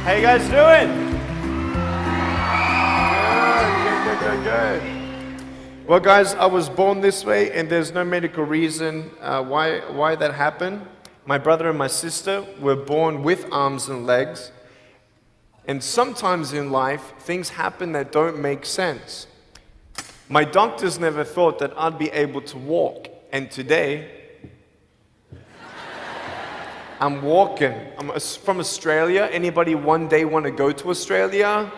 How you guys doing? Good. Well, guys, I was born this way, and there's no medical reason why that happened. My brother and my sister were born with arms and legs, and sometimes in life, things happen that don't make sense. My doctors never thought that I'd be able to walk, and today, I'm walking. I'm from Australia. Anybody one day want to go to Australia?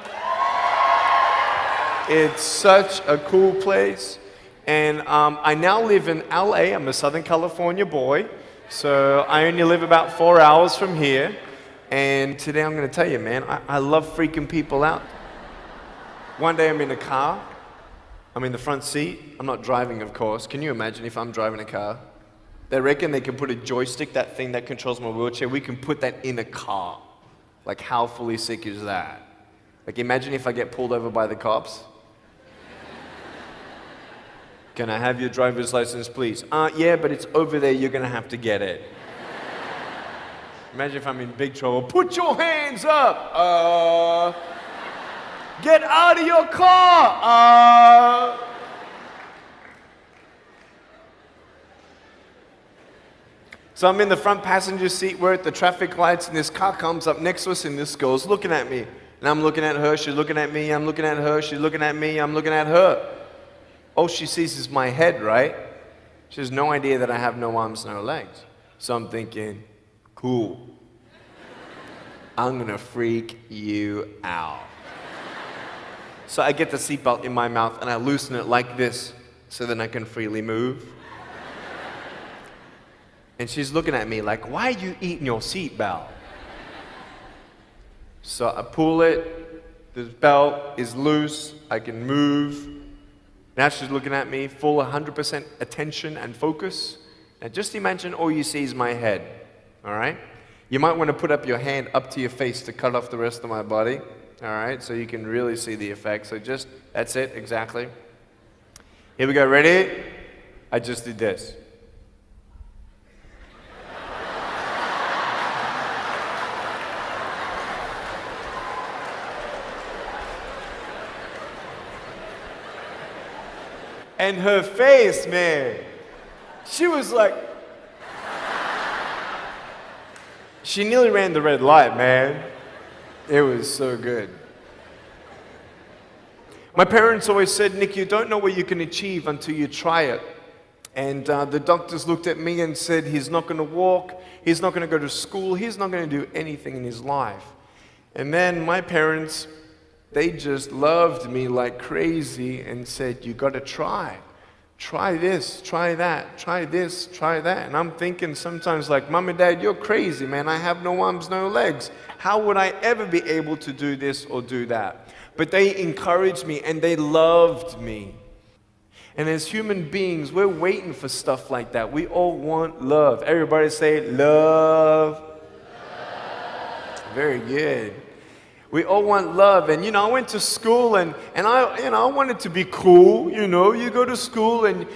It's such a cool place. And I now live in LA. I'm a Southern California boy. So I only live about 4 hours from here. And today I'm going to tell you, man, I love freaking people out. One day I'm in a car. I'm in the front seat. I'm not driving, of course. Can you imagine if I'm driving a car? They reckon they can put a joystick, that thing that controls my wheelchair, we can put that in a car. Like, how fully sick is that? Like, imagine if I get pulled over by the cops. Can I have your driver's license, please? Yeah, but it's over there, you're gonna have to get it. Imagine if I'm in big trouble. Put your hands up! Get out of your car! So I'm in the front passenger seat, we're at the traffic lights, and this car comes up next to us, and this girl's looking at me. And I'm looking at her, she's looking at me, I'm looking at her, she's looking at me, I'm looking at her. All she sees is my head, right? She has no idea that I have no arms, no legs. So I'm thinking, cool. I'm gonna freak you out. So I get the seatbelt in my mouth, and I loosen it like this, so then I can freely move. And she's looking at me like, why are you eating your seatbelt? So I pull it, the belt is loose, I can move. Now she's looking at me, full 100% attention and focus. Now just imagine all you see is my head, all right? You might want to put up your hand up to your face to cut off the rest of my body, all right? So you can really see the effect. So just, that's it, exactly. Here we go, ready? I just did this. And her face, man, she was like, she nearly ran the red light, man. It was so good. My parents always said, Nick, you don't know what you can achieve until you try it. And the doctors looked at me and said, he's not going to walk, he's not going to go to school, he's not going to do anything in his life. And then my parents, they just loved me like crazy and said, you got to try. Try this, try that, try this, try that. And I'm thinking sometimes like, Mom and Dad, you're crazy, man. I have no arms, no legs. How would I ever be able to do this or do that? But they encouraged me and they loved me. And as human beings, we're waiting for stuff like that. We all want love. Everybody say, love. Very good. We all want love, and I went to school, and I wanted to be cool. You go to school, and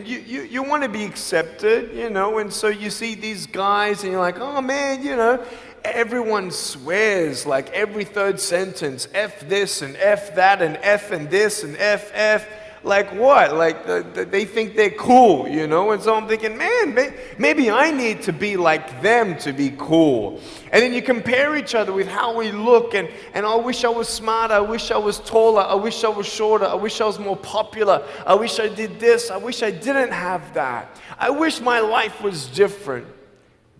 you want to be accepted, and so you see these guys, and you're like, oh man, everyone swears like every third sentence, F this and F that and F and this and F. Like what? Like they think they're cool, And so I'm thinking, man, maybe I need to be like them to be cool. And then you compare each other with how we look, and I wish I was smarter, I wish I was taller, I wish I was shorter, I wish I was more popular, I wish I did this, I wish I didn't have that. I wish my life was different.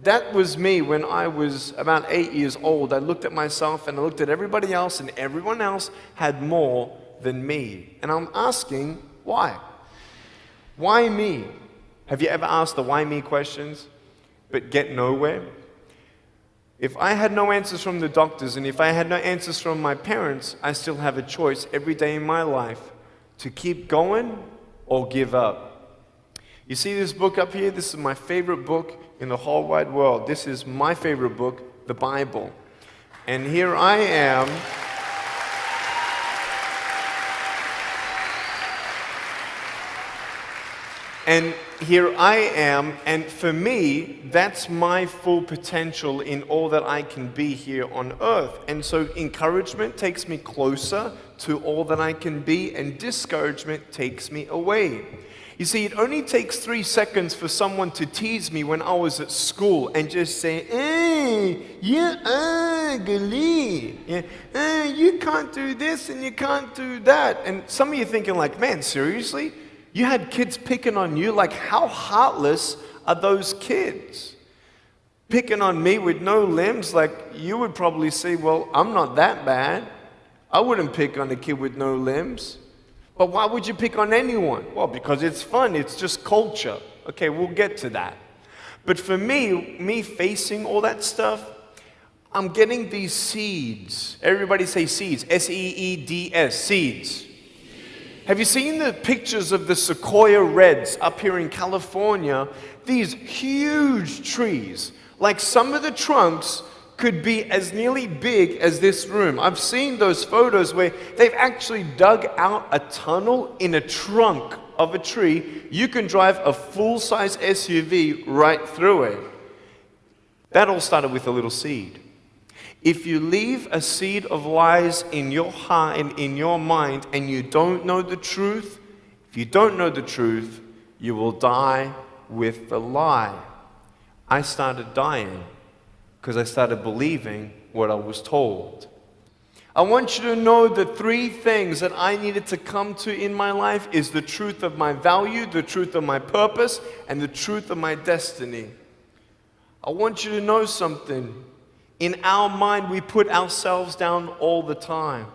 That was me when I was about 8 years old. I looked at myself and I looked at everybody else, and everyone else had more than me. And I'm asking, why? Why me? Have you ever asked the why me questions, but get nowhere? If I had no answers from the doctors, and if I had no answers from my parents, I still have a choice every day in my life to keep going or give up. You see this book up here? This is my favorite book in the whole wide world. This is my favorite book, the Bible. And here I am. And here I am, and for me, that's my full potential in all that I can be here on earth. And so encouragement takes me closer to all that I can be, and discouragement takes me away. You see, it only takes 3 seconds for someone to tease me when I was at school and just say, you're ugly. Yeah, you can't do this and you can't do that. And some of you thinking like, man, seriously? You had kids picking on you? Like, how heartless are those kids? Picking on me with no limbs, like, you would probably say, well, I'm not that bad. I wouldn't pick on a kid with no limbs. But why would you pick on anyone? Well, because it's fun. It's just culture. Okay, we'll get to that. But for me facing all that stuff, I'm getting these seeds. Everybody say seeds. S-E-E-D-S, seeds. Have you seen the pictures of the sequoia reds up here in California? These huge trees. Like some of the trunks could be as nearly big as this room. I've seen those photos where they've actually dug out a tunnel in a trunk of a tree. You can drive a full-size SUV right through it. That all started with a little seed. If you leave a seed of lies in your heart and in your mind and you don't know the truth, if you don't know the truth, you will die with the lie. I started dying because I started believing what I was told. I want you to know the 3 things that I needed to come to in my life is the truth of my value, the truth of my purpose, and the truth of my destiny. I want you to know something. In our mind, we put ourselves down all the time.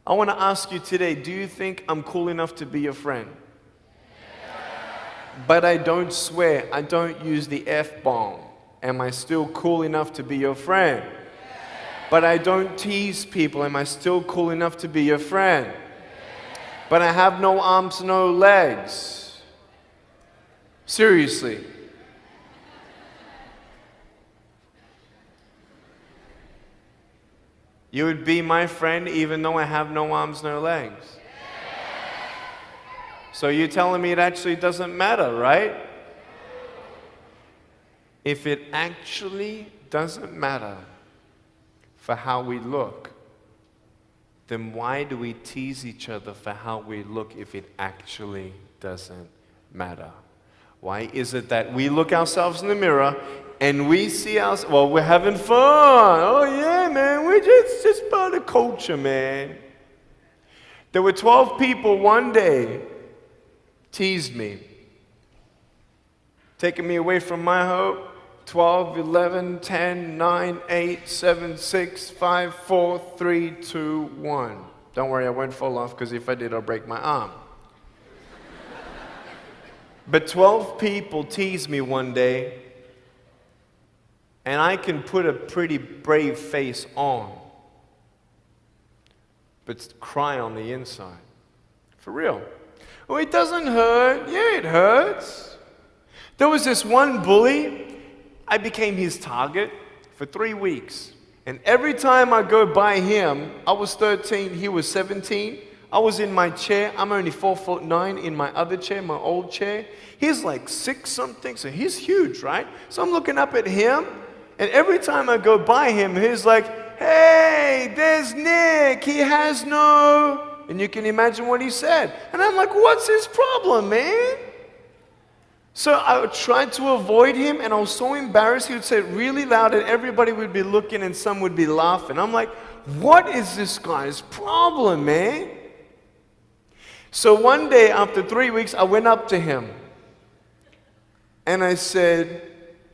I want to ask you today, do you think I'm cool enough to be your friend? But I don't swear, I don't use the F-bomb. Am I still cool enough to be your friend? But I don't tease people. Am I still cool enough to be your friend? But I have no arms, no legs. Seriously. You would be my friend even though I have no arms, no legs. So you're telling me it actually doesn't matter, right? If it actually doesn't matter for how we look, then why do we tease each other for how we look if it actually doesn't matter? Why is it that we look ourselves in the mirror and we see ourselves, well, we're having fun. Oh yeah, man, we're just part of culture, man. There were 12 people one day teased me, taking me away from my hope. 12, 11, 10, 9, 8, 7, 6, 5, 4, 3, 2, 1. Don't worry, I won't fall off because if I did, I'll break my arm. But 12 people teased me one day, and I can put a pretty brave face on, but cry on the inside. For real. Oh, it doesn't hurt. Yeah, it hurts. There was this one bully. I became his target for 3 weeks. And every time I go by him, I was 13, he was 17. I was in my chair. I'm only 4'9" in my other chair, my old chair. He's like 6 something, so he's huge, right? So I'm looking up at him, and every time I go by him, he's like, hey, there's Nick. He has no... And you can imagine what he said. And I'm like, what's his problem, man? So I tried to avoid him, and I was so embarrassed. He would say it really loud, and everybody would be looking, and some would be laughing. I'm like, what is this guy's problem, man? So one day, after 3 weeks, I went up to him, and I said,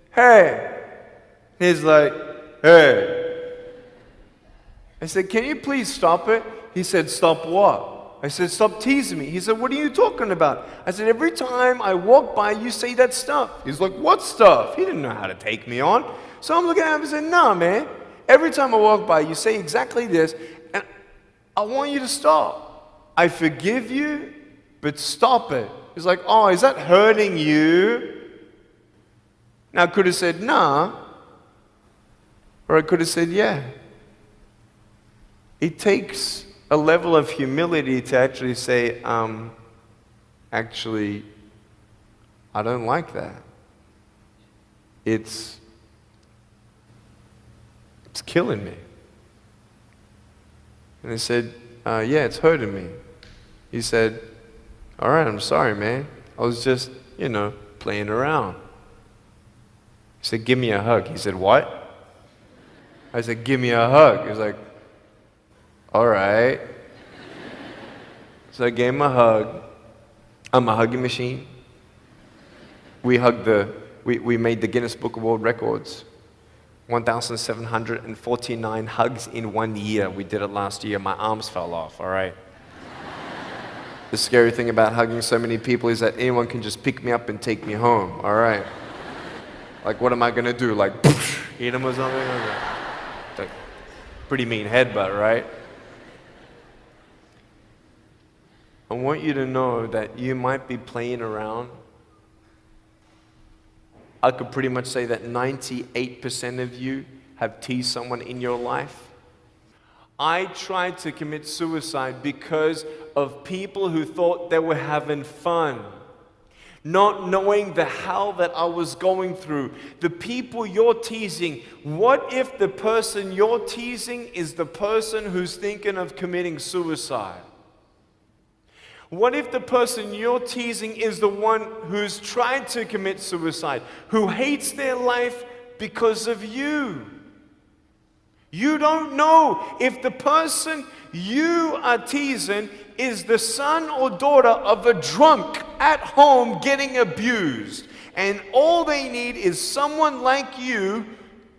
hey. He's like, hey. I said, can you please stop it? He said, stop what? I said, stop teasing me. He said, what are you talking about? I said, every time I walk by, you say that stuff. He's like, what stuff? He didn't know how to take me on. So I'm looking at him and said, nah, man. Every time I walk by, you say exactly this, and I want you to stop. I forgive you, but stop it. He's like, oh, is that hurting you? Now, I could have said, nah. Or I could have said, yeah. It takes a level of humility to actually say, actually, I don't like that. It's killing me. And I said, yeah, it's hurting me. He said, all right, I'm sorry, man. I was just, playing around. He said, give me a hug. He said, what? I said, give me a hug. He was like, all right. So I gave him a hug. I'm a hugging machine. We made the Guinness Book of World Records. 1,749 hugs in 1 year. We did it last year. My arms fell off, all right? The scary thing about hugging so many people is that anyone can just pick me up and take me home, all right? Like, what am I gonna do? Like, eat them or something? It's like, pretty mean headbutt, right? I want you to know that you might be playing around. I could pretty much say that 98% of you have teased someone in your life. I tried to commit suicide because of people who thought they were having fun, not knowing the hell that I was going through. The people you're teasing, what if the person you're teasing is the person who's thinking of committing suicide? What if the person you're teasing is the one who's tried to commit suicide, who hates their life because of you? You don't know if the person you are teasing is the son or daughter of a drunk at home getting abused. And all they need is someone like you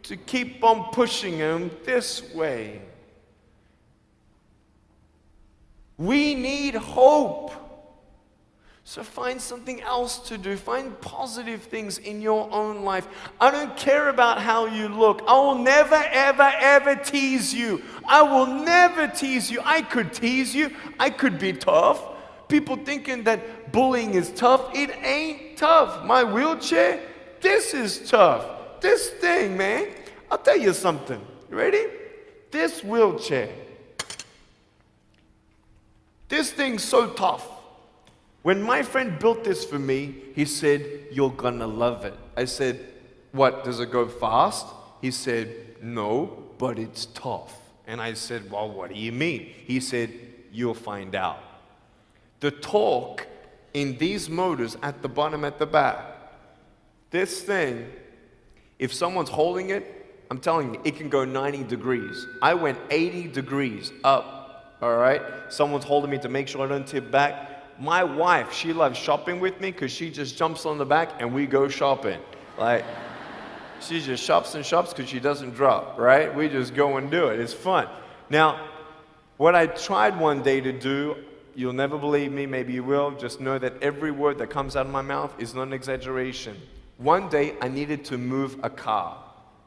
to keep on pushing them this way. We need hope. So find something else to do. Find positive things in your own life. I don't care about how you look. I will never, ever, ever tease you. I will never tease you. I could tease you. I could be tough. People thinking that bullying is tough. It ain't tough. My wheelchair, this is tough. This thing, man. I'll tell you something. You ready? This wheelchair. This thing's so tough. When my friend built this for me, he said, you're gonna love it. I said, what, does it go fast? He said, no, but it's tough. And I said, well, what do you mean? He said, you'll find out. The torque in these motors at the bottom, at the back, this thing, if someone's holding it, I'm telling you, it can go 90 degrees. I went 80 degrees up, all right? Someone's holding me to make sure I don't tip back. My wife, she loves shopping with me because she just jumps on the back and we go shopping. Like, she just shops and shops because she doesn't drop, right? We just go and do it. It's fun. Now, what I tried one day to do, you'll never believe me, maybe you will, just know that every word that comes out of my mouth is not an exaggeration. One day, I needed to move a car.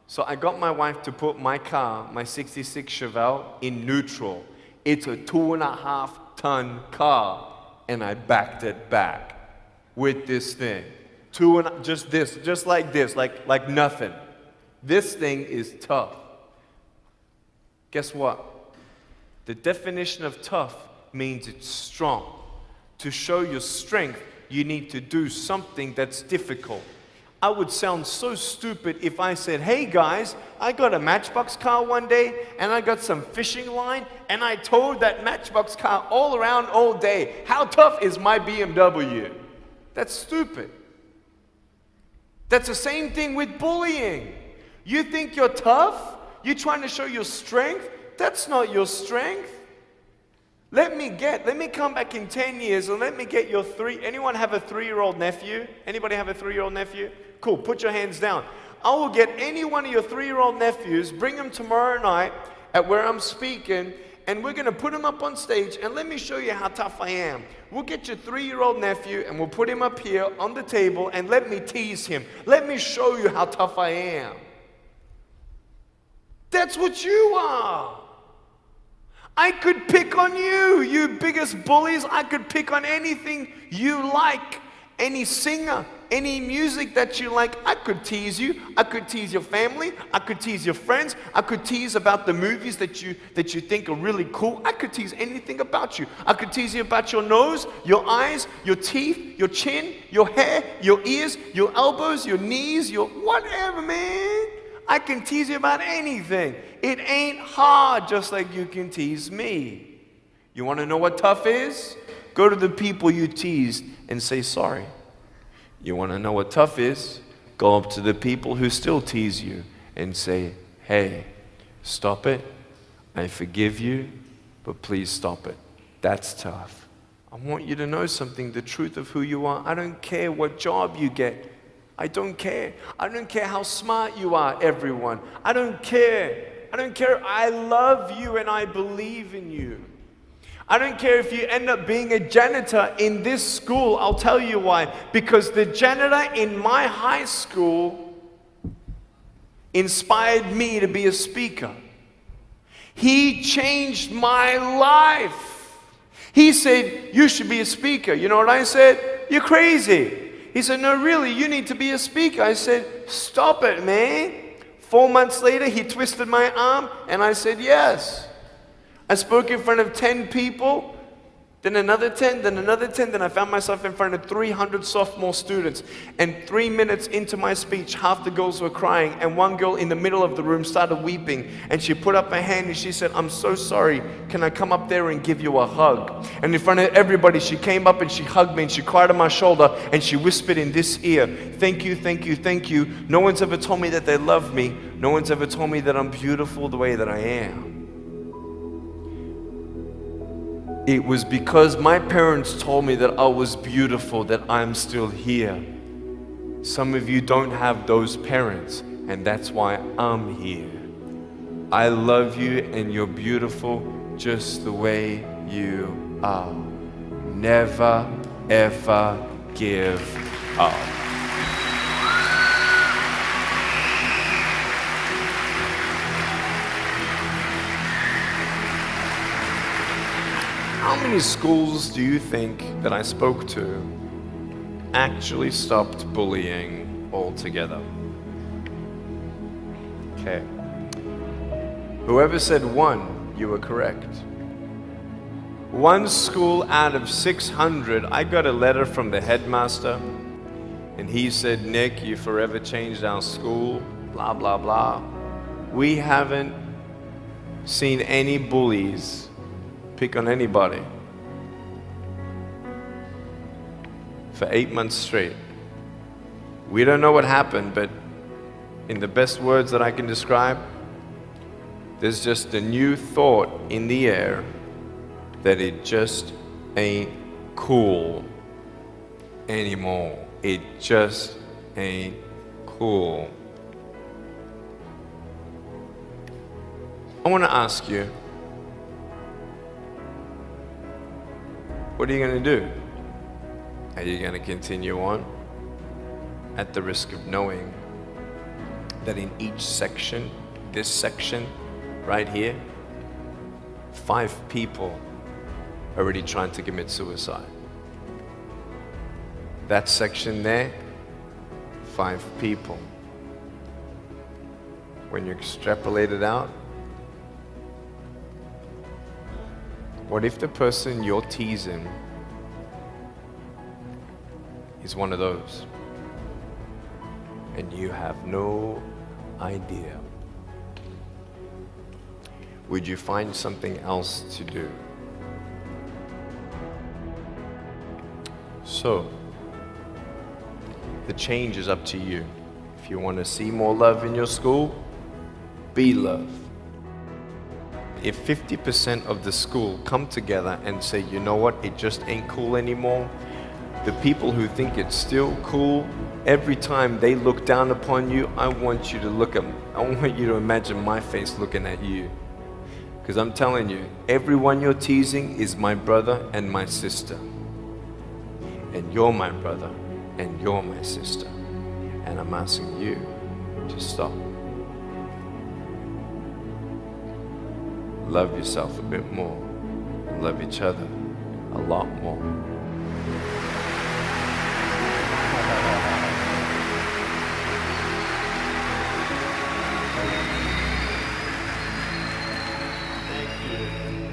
So I got my wife to put my car, my 66 Chevelle, in neutral. It's a 2.5-ton car. And I backed it back with this thing. Just like this, like nothing. This thing is tough. Guess what? The definition of tough means it's strong. To show your strength, you need to do something that's difficult. I would sound so stupid if I said, hey guys, I got a Matchbox car one day and I got some fishing line and I towed that Matchbox car all around all day. How tough is my BMW? That's stupid. That's the same thing with bullying. You think you're tough? You're trying to show your strength? That's not your strength. Let me come back in 10 years and let me get your anyone have a 3-year-old nephew? Anybody have a 3-year-old nephew? Cool, put your hands down. I will get any one of your 3-year-old nephews, bring them tomorrow night at where I'm speaking, and we're gonna put him up on stage and let me show you how tough I am. We'll get your 3-year-old nephew and we'll put him up here on the table and let me tease him. Let me show you how tough I am. That's what you are. I could pick on you, you biggest bullies. I could pick on anything you like. Any singer, Any music that you like, I could tease you. I could tease your family. I could tease your friends. I could tease about the movies that you think are really cool. I could tease anything about you. I could tease you about your nose, your eyes, your teeth, your chin, your hair, your ears, your elbows, your knees, your whatever, man. I can tease you about anything. It ain't hard, just like you can tease me. You want to know what tough is? Go to the people you teased and say sorry. You want to know what tough is? Go up to the people who still tease you and say, hey, stop it. I forgive you, but please stop it. That's tough. I want you to know something, the truth of who you are. I don't care what job you get. I don't care. I don't care how smart you are, everyone. I don't care. I don't care. I love you and I believe in you. I don't care if you end up being a janitor in this school. I'll tell you why. Because the janitor in my high school inspired me to be a speaker. He changed my life. He said, you should be a speaker. You know what I said? You're crazy. He said, no, really, you need to be a speaker. I said, stop it, man. 4 months later, he twisted my arm, and I said, yes. I spoke in front of 10 people, then another 10, then another 10, then I found myself in front of 300 sophomore students. And 3 minutes into my speech, half the girls were crying, and one girl in the middle of the room started weeping, and she put up her hand and she said, I'm so sorry, can I come up there and give you a hug? And in front of everybody, she came up and she hugged me and she cried on my shoulder and she whispered in this ear, thank you, thank you, thank you. No one's ever told me that they love me. No one's ever told me that I'm beautiful the way that I am. It was because my parents told me that I was beautiful that I'm still here. Some of you don't have those parents, and that's why I'm here. I love you, and you're beautiful just the way you are. Never, ever give up. How many schools do you think that I spoke to actually stopped bullying altogether? Okay. Whoever said one, you were correct. One school out of 600, I got a letter from the headmaster, and he said, Nick, you forever changed our school, blah, blah, blah. We haven't seen any bullies pick on anybody for 8 months straight. We don't know what happened, but in the best words that I can describe, there's just a new thought in the air that it just ain't cool anymore. It just ain't cool. I want to ask you, what are you going to do? Are you going to continue on at the risk of knowing that in each section, this section right here, 5 people are already trying to commit suicide? That section there, 5 people. When you extrapolate it out, what if the person you're teasing is one of those, and you have no idea? Would you find something else to do? So, the change is up to you. If you want to see more love in your school, be love. If 50% of the school come together and say, you know what, it just ain't cool anymore, the people who think it's still cool, every time they look down upon you, I want you to imagine my face looking at you. Because I'm telling you, everyone you're teasing is my brother and my sister. And you're my brother and you're my sister. And I'm asking you to stop. Love yourself a bit more. Love each other a lot more. you.